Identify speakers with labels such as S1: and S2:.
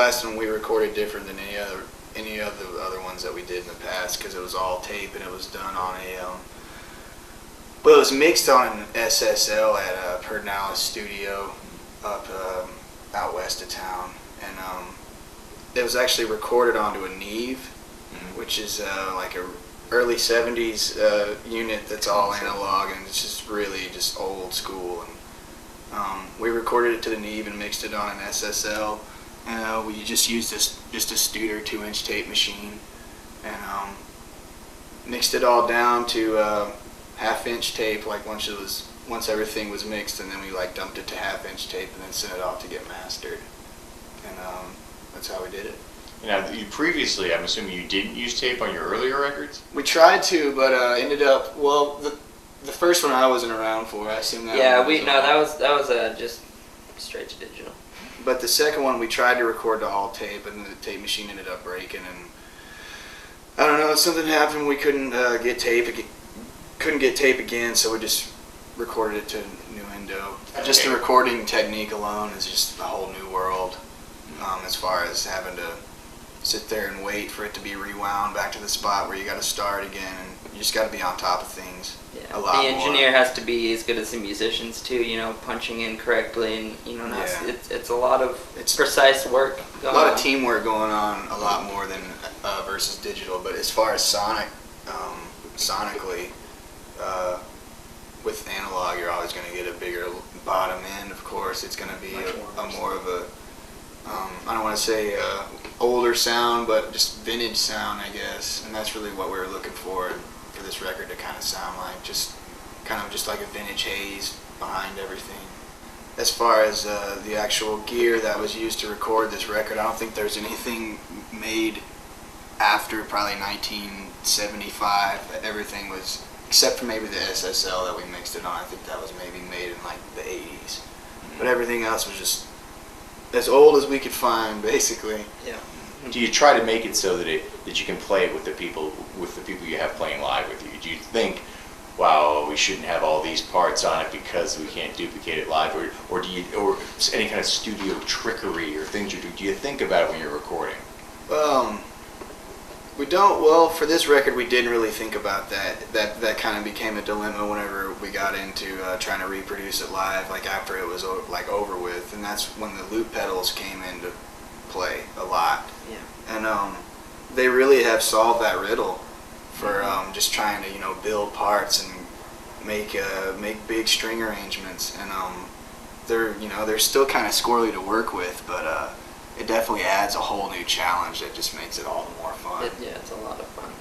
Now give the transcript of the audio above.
S1: last one we recorded different than any of the other ones that we did in the past, because it was all tape and it was done on a well, it was mixed on an SSL at Pernalis Studio up out west of town, and it was actually recorded onto a Neve, which is like a early 70s unit that's all analog, and it's just really just old school. And we recorded it to the Neve and mixed it on an SSL, and we just used just a Studer 2-inch tape machine, and mixed it all down to half-inch tape, like once everything was mixed, and then we like dumped it to half-inch tape and then sent it off to get mastered, and that's how we did it.
S2: Now, you previously, I'm assuming you didn't use tape on your earlier records?
S1: We tried to, but ended up, well, the first one I wasn't around for. I assume that.
S3: Yeah, that was just straight to digital.
S1: But the second one we tried to record to all tape, and the tape machine ended up breaking, and I don't know, something happened. We couldn't get tape. Couldn't get tape again, so we just recorded it to Nuendo. Okay. Just the recording technique alone is just a whole new world, as far as having to sit there and wait for it to be rewound back to the spot where you got to start again, and you just got to be on top of things.
S3: Yeah.
S1: A lot
S3: the engineer
S1: more.
S3: Has to be as good as the musicians too, punching in correctly, and it's a lot of precise work going on.
S1: A lot of teamwork going on, a lot more than versus digital. But as far as sonically, with analog, you're always going to get a bigger bottom end. Of course, it's going to be a more of a I don't want to say older sound, but just vintage sound, I guess. And that's really what we were looking for this record to kind of sound like, just like a vintage haze behind everything. As far as the actual gear that was used to record this record, I don't think there's anything made after probably 1975. Everything was, except for maybe the SSL that we mixed it on. I think that was maybe made in like the 80s. But everything else was just as old as we could find, basically.
S3: Yeah.
S2: Do you try to make it so that you can play it with the people you have playing live with you? Do you think, wow, we shouldn't have all these parts on it because we can't duplicate it live, or any kind of studio trickery or things you do? Do you think about it when you're recording?
S1: We don't. Well, for this record, we didn't really think about that. That kind of became a dilemma whenever we got into trying to reproduce it live, like after it was like over with, and that's when the loop pedals came into play a lot.
S3: Yeah.
S1: And they really have solved that riddle for just trying to build parts and make big string arrangements, and they're still kind of squirrely to work with, but it definitely adds a whole new challenge that just makes it all the more fun.
S3: Yeah, it's a lot of fun.